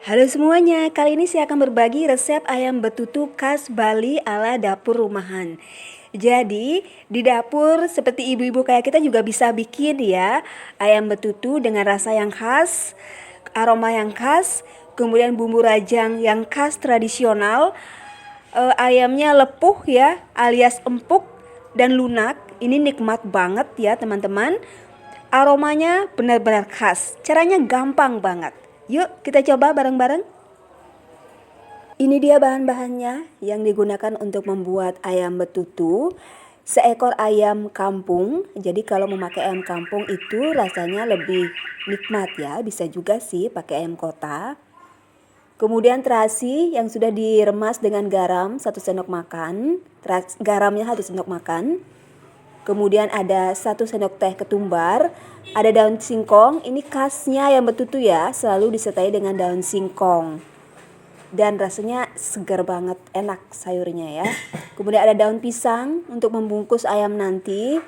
Halo semuanya, kali ini saya akan berbagi resep ayam betutu khas Bali ala dapur rumahan. Jadi, di dapur seperti ibu-ibu kayak kita juga bisa bikin ya ayam betutu dengan rasa yang khas, aroma yang khas, kemudian bumbu rajang yang khas tradisional. Ayamnya lepuh ya, alias empuk dan lunak. Ini nikmat banget ya teman-teman. Aromanya benar-benar khas. Caranya gampang banget. Yuk kita coba bareng-bareng. Ini dia bahan-bahannya yang digunakan untuk membuat ayam betutu. Seekor ayam kampung. Jadi kalau memakai ayam kampung itu rasanya lebih nikmat ya. Bisa juga sih pakai ayam kota. Kemudian terasi yang sudah diremas dengan garam 1 sendok makan. Garamnya 1 sendok makan. Kemudian ada 1 sendok teh ketumbar, ada daun singkong, ini khasnya ayam betutu ya, selalu disertai dengan daun singkong. Dan rasanya segar banget, enak sayurnya ya. Kemudian ada daun pisang untuk membungkus ayam nanti.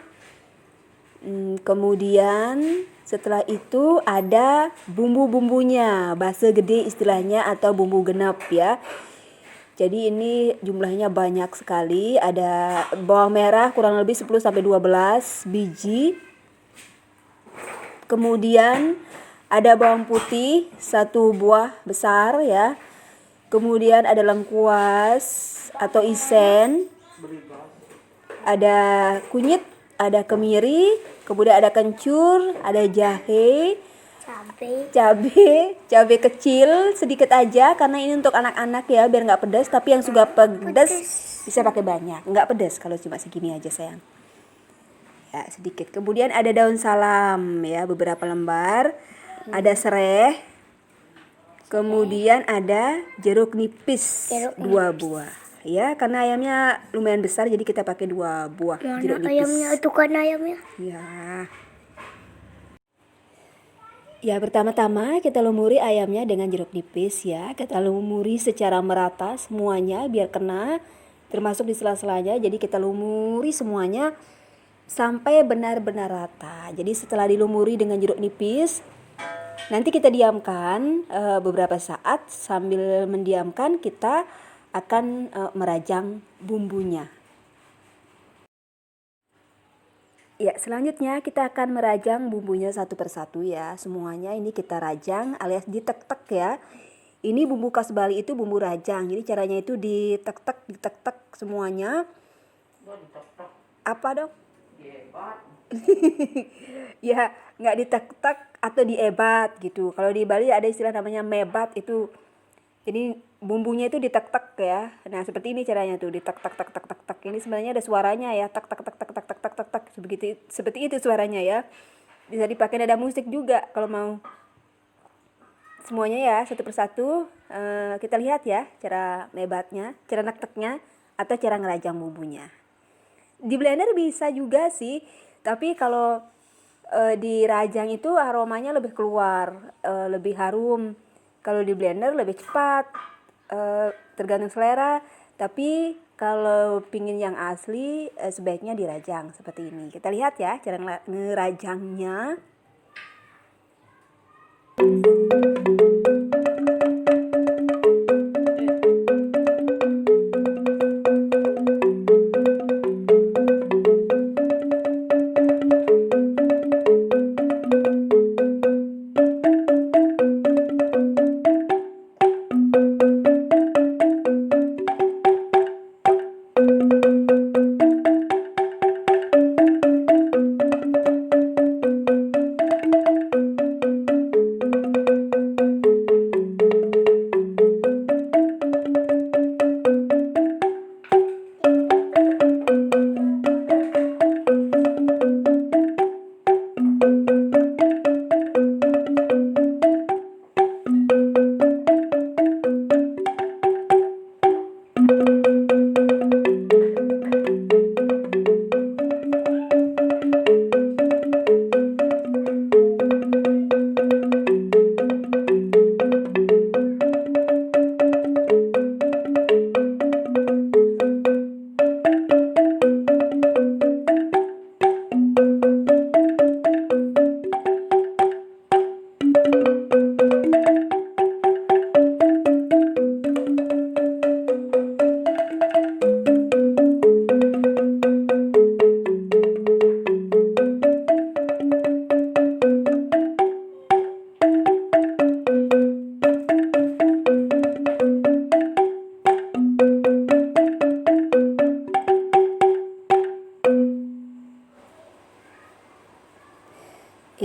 Kemudian setelah itu ada bumbu-bumbunya, base gede istilahnya atau bumbu genep ya. Jadi ini jumlahnya banyak sekali, ada bawang merah kurang lebih 10-12 biji. Kemudian ada bawang putih 1 buah besar ya. Kemudian ada lengkuas atau isen. Ada kunyit, ada kemiri, kemudian ada kencur, ada jahe, cabai kecil sedikit aja karena ini untuk anak-anak ya biar nggak pedas, tapi yang suka pedas bisa pakai banyak, nggak pedas kalau cuma segini aja sayang ya, sedikit. Kemudian ada daun salam ya beberapa lembar, ada serai, kemudian ada jeruk nipis 2 buah ya, karena ayamnya lumayan besar jadi kita pakai 2 buah jeruk nipis. Ayamnya itu kan ayamnya Ya. Ya, pertama-tama kita lumuri ayamnya dengan jeruk nipis ya. Kita lumuri secara merata semuanya biar kena, termasuk di sela-selanya. Jadi kita lumuri semuanya sampai benar-benar rata. Jadi setelah dilumuri dengan jeruk nipis, nanti kita diamkan beberapa saat. Sambil mendiamkan kita akan merajang bumbunya. Ya, selanjutnya kita akan merajang bumbunya satu persatu ya. Semuanya ini kita rajang alias ditek-tek ya. Ini bumbu khas Bali itu bumbu rajang. Jadi caranya itu ditek-tek semuanya. Apa dong? Ya, nggak ditek-tek atau diebat gitu. Kalau di Bali ada istilah namanya mebat itu. Jadi bumbunya itu ditek-tek ya. Nah, seperti ini caranya tuh, ditek-tek. Ini sebenarnya ada suaranya ya, tek. Seperti itu suaranya ya. Bisa dipakai nada musik juga kalau mau. Semuanya ya, satu persatu kita lihat ya cara mebatnya, cara nek-teknya atau cara ngerajang bumbunya. Di blender bisa juga sih, tapi kalau dirajang itu aromanya lebih keluar, lebih harum. Kalau di blender lebih cepat, tergantung selera. Tapi kalau pingin yang asli sebaiknya dirajang seperti ini. Kita lihat ya cara ngerajangnya.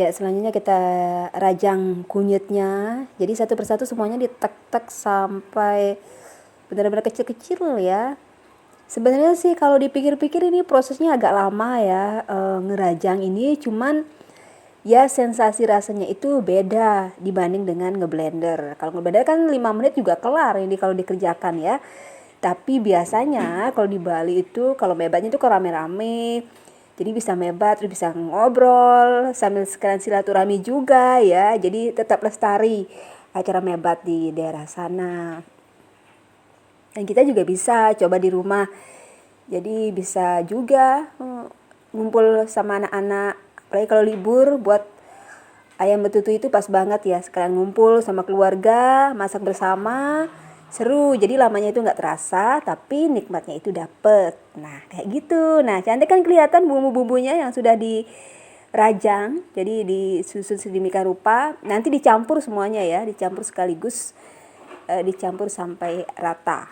Ya, selanjutnya kita rajang kunyitnya. Jadi satu persatu semuanya ditek-tek sampai benar-benar kecil-kecil ya. Sebenarnya sih kalau dipikir-pikir ini prosesnya agak lama ya, ngerajang ini, cuman ya sensasi rasanya itu beda dibanding dengan ngeblender. Kalau ngeblender kan 5 menit juga kelar ini kalau dikerjakan ya. Tapi biasanya kalau di Bali itu kalau mebatnya itu kalau rame-rame, jadi bisa mebat, terus bisa ngobrol sambil sekalian silaturahmi juga ya. Jadi tetap lestari acara mebat di daerah sana. Dan kita juga bisa coba di rumah. Jadi bisa juga ngumpul sama anak-anak. Apalagi kalau libur, buat ayam betutu itu pas banget ya. Sekalian ngumpul sama keluarga, masak bersama. Seru, jadi lamanya itu nggak terasa, tapi nikmatnya itu dapet. Nah, kayak gitu. Nah, cantik kan kelihatan bumbu-bumbunya yang sudah dirajang. Jadi disusun sedemikian rupa. Nanti dicampur semuanya ya, dicampur sekaligus, dicampur sampai rata.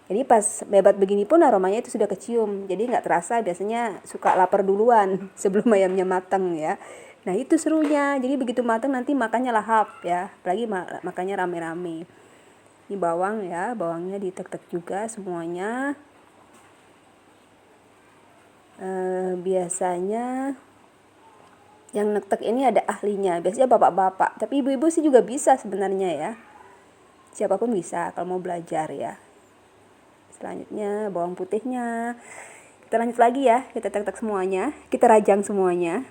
Jadi pas mebat begini pun aromanya itu sudah kecium. Jadi nggak terasa, biasanya suka lapar duluan sebelum ayamnya matang ya. Nah, itu serunya. Jadi begitu matang nanti makannya lahap ya. Apalagi makannya rame-rame. Ini bawang ya, bawangnya ditek-tek juga semuanya. Biasanya yang netek ini ada ahlinya, biasanya bapak-bapak. Tapi ibu-ibu sih juga bisa sebenarnya ya. Siapapun bisa kalau mau belajar ya. Selanjutnya bawang putihnya. Kita lanjut lagi ya, kita tek-tek semuanya, kita rajang semuanya.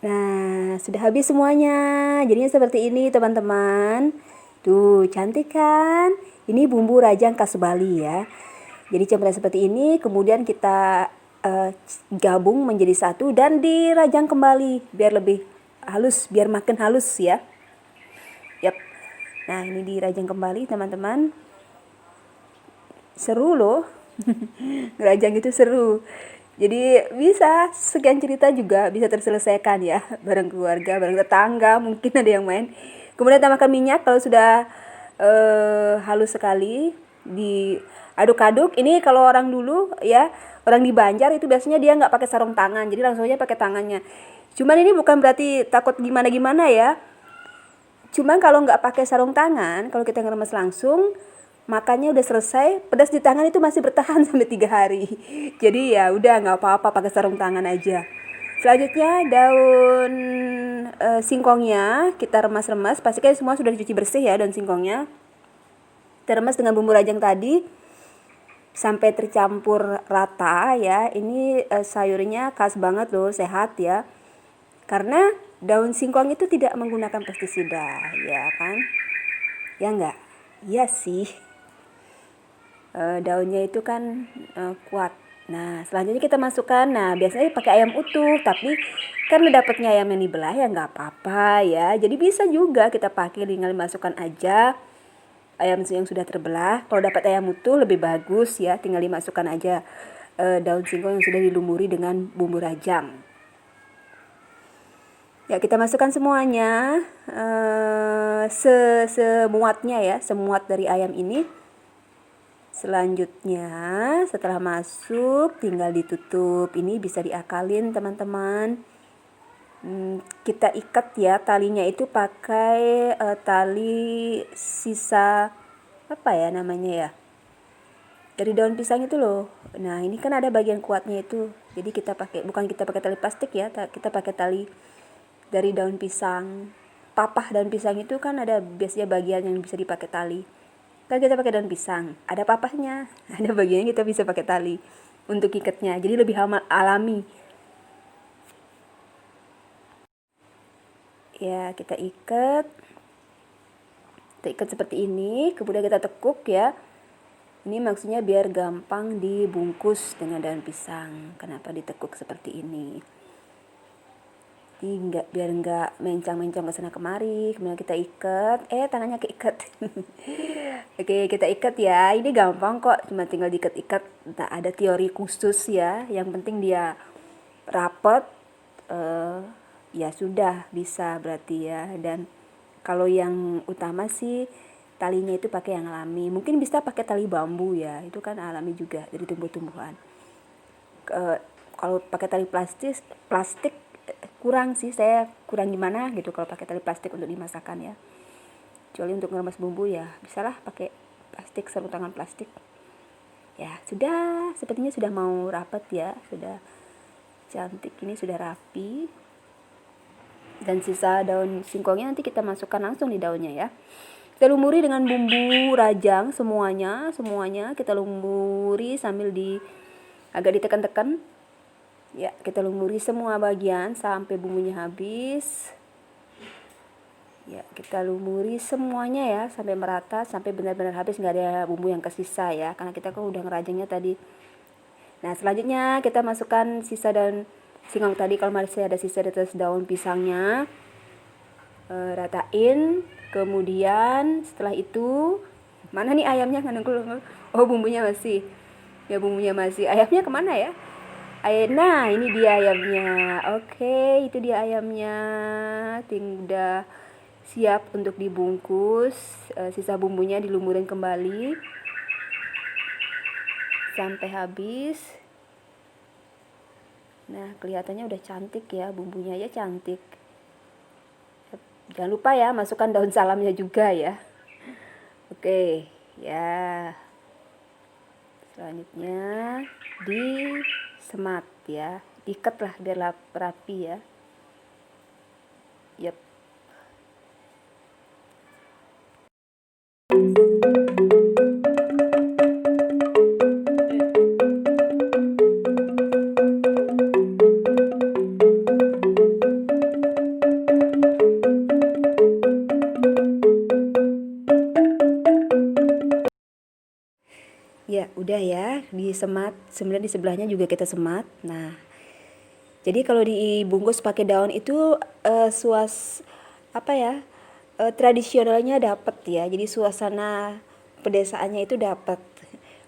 Nah, sudah habis semuanya. Jadinya seperti ini, teman-teman. Tuh, cantik kan? Ini bumbu rajang khas Bali ya. Jadi campuran seperti ini, kemudian kita gabung menjadi satu dan dirajang kembali biar lebih halus, biar makin halus ya. Yap. Nah, ini dirajang kembali, teman-teman. Seru loh. Ngerajang itu seru. Jadi bisa sekian cerita juga bisa terselesaikan ya, bareng keluarga, bareng tetangga, mungkin ada yang main. Kemudian tambahkan minyak kalau sudah halus sekali, diaduk-aduk. Ini kalau orang dulu ya, orang di Banjar itu biasanya dia nggak pakai sarung tangan, jadi langsung aja pakai tangannya. Cuman ini bukan berarti takut gimana-gimana ya. Cuman kalau nggak pakai sarung tangan, kalau kita ngeremes langsung, makannya udah selesai, pedas di tangan itu masih bertahan sampai 3 hari. Jadi ya udah nggak apa-apa pakai sarung tangan aja. Selanjutnya daun singkongnya kita remas-remas, pastikan semua sudah dicuci bersih ya daun singkongnya. Kita remas dengan bumbu rajang tadi sampai tercampur rata ya. Ini sayurnya khas banget loh, sehat ya. Karena daun singkong itu tidak menggunakan pestisida, ya kan? Ya enggak? Iya sih. Daunnya itu kan kuat Nah, selanjutnya kita masukkan, nah biasanya pakai ayam utuh, tapi karena dapatnya ayam yang dibelah ya nggak apa-apa ya. Jadi bisa juga kita pakai, tinggal masukkan aja ayam yang sudah terbelah. Kalau dapat ayam utuh lebih bagus ya, tinggal dimasukkan aja daun singkong yang sudah dilumuri dengan bumbu rajang. Ya, kita masukkan semuanya semuatnya ya, semuat dari ayam ini. Selanjutnya setelah masuk tinggal ditutup. Ini bisa diakalin teman-teman. Kita ikat ya, talinya itu pakai tali sisa apa ya namanya ya, dari daun pisang itu loh. Nah ini kan ada bagian kuatnya itu, jadi kita pakai, bukan kita pakai tali plastik ya, kita pakai tali dari daun pisang. Papah daun pisang itu kan ada biasanya bagian yang bisa dipakai tali. Kan kita pakai daun pisang, ada papahnya, ada bagiannya kita bisa pakai tali untuk ikatnya, jadi lebih alami. Ya, kita ikat seperti ini, kemudian kita tekuk ya. Ini maksudnya biar gampang dibungkus dengan daun pisang. Kenapa ditekuk seperti ini? Biar nggak mencang-mencang ke sana kemari. Kemudian kita ikat, tangannya keikat. Oke, kita ikat ya. Ini gampang kok, cuma tinggal diikat-ikat. Tak ada teori khusus ya. Yang penting dia rapet, ya sudah bisa berarti ya. Dan kalau yang utama sih talinya itu pakai yang alami. Mungkin bisa pakai tali bambu ya, itu kan alami juga dari tumbuh-tumbuhan. Kalau pakai tali plastik kurang sih, saya kurang gimana gitu kalau pakai tali plastik untuk dimasakkan ya. Kecuali untuk ngeremas bumbu ya bisalah pakai plastik, sarung tangan plastik. Ya sudah, sepertinya sudah mau rapat ya, sudah cantik, ini sudah rapi. Dan sisa daun singkongnya nanti kita masukkan langsung di daunnya ya. Kita lumuri dengan bumbu rajang semuanya kita lumuri sambil agak ditekan-tekan. Ya, kita lumuri semua bagian sampai bumbunya habis. Ya, kita lumuri semuanya ya sampai merata, sampai benar-benar habis, nggak ada bumbu yang kesisa ya, karena kita kan udah ngerajangnya tadi. Nah, selanjutnya kita masukkan sisa daun singkong tadi. Kalau masih ada sisa di atas daun pisangnya, ratain. Kemudian setelah itu, mana nih ayamnya? Oh, bumbunya masih. Ya, bumbunya masih. Ayamnya kemana ya? Nah, ini dia ayamnya. Oke, itu dia ayamnya. Tinggal siap untuk dibungkus. Sisa bumbunya dilumurin kembali sampai habis. Nah, kelihatannya udah cantik ya, bumbunya ya cantik. Jangan lupa ya, masukkan daun salamnya juga ya. Oke, ya. Selanjutnya disemat ya, ikat lah biar rapi ya. Yap. Ya, udah ya, disemat. Kemudian di sebelahnya juga kita semat. Nah, jadi kalau dibungkus pakai daun itu tradisionalnya dapat ya. Jadi suasana pedesaannya itu dapat.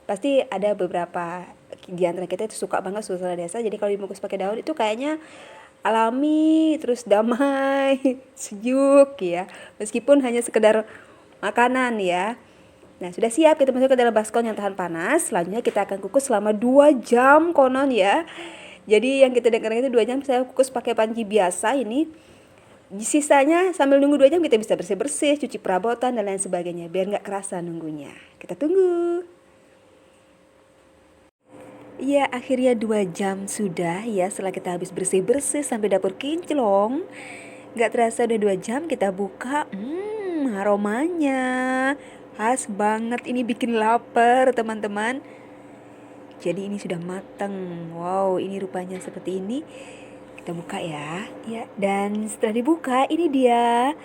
Pasti ada beberapa di antara kita itu suka banget suasana desa. Jadi kalau dibungkus pakai daun itu kayaknya alami, terus damai, sejuk ya. Meskipun hanya sekedar makanan ya. Nah, sudah siap, kita masuk ke dalam baskom yang tahan panas. Selanjutnya kita akan kukus selama 2 jam konon ya. Jadi yang kita dengar itu 2 jam, saya kukus pakai panci biasa ini. Sisanya sambil nunggu 2 jam kita bisa bersih-bersih, cuci perabotan dan lain sebagainya, biar nggak kerasa nunggunya. Kita tunggu. Ya, akhirnya 2 jam sudah ya setelah kita habis bersih-bersih sampai dapur kinclong. Nggak terasa udah 2 jam, kita buka. Aromanya khas banget, ini bikin lapar teman-teman. Jadi ini sudah matang. Wow, ini rupanya seperti ini. Kita buka ya. Ya, dan setelah dibuka ini dia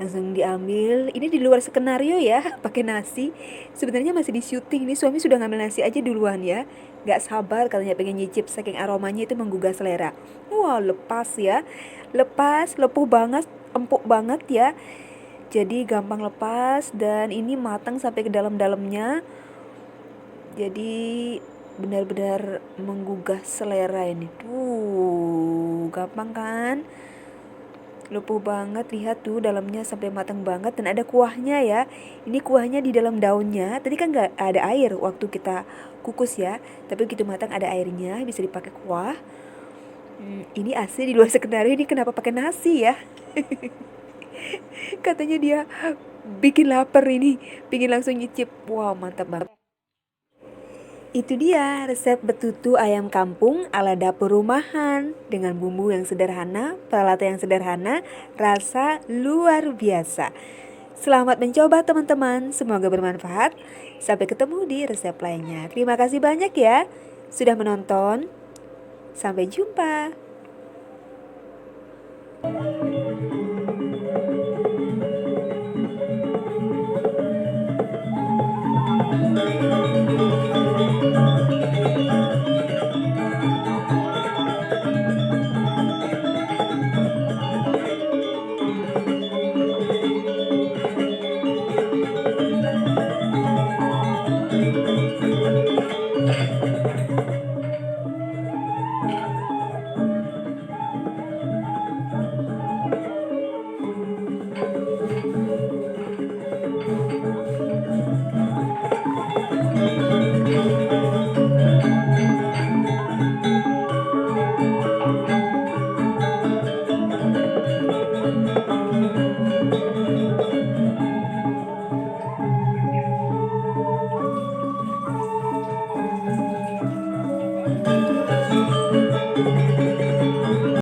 Langsung diambil. Ini di luar skenario ya, pakai nasi. Sebenarnya masih di syuting nih, suami sudah ngambil nasi aja duluan ya. Gak sabar katanya pengen nyicip, saking aromanya itu menggugah selera. Wah, lepas ya. Lepas, lepuh banget, empuk banget ya. Jadi gampang lepas dan ini matang sampai ke dalam-dalamnya. Jadi benar-benar menggugah selera ini. Gampang kan? Lupuh banget, lihat tuh dalamnya sampai matang banget dan ada kuahnya ya. Ini kuahnya di dalam daunnya. Tadi kan nggak ada air waktu kita kukus ya, tapi begitu matang ada airnya, bisa dipakai kuah. Ini asli di luar skenario, ini kenapa pakai nasi ya? Katanya dia bikin lapar ini, pingin langsung nyicip. Wow, mantap banget. Itu dia resep betutu ayam kampung ala dapur rumahan dengan bumbu yang sederhana, peralatan yang sederhana, rasa luar biasa. Selamat mencoba teman-teman, semoga bermanfaat. Sampai ketemu di resep lainnya. Terima kasih banyak ya sudah menonton. Sampai jumpa.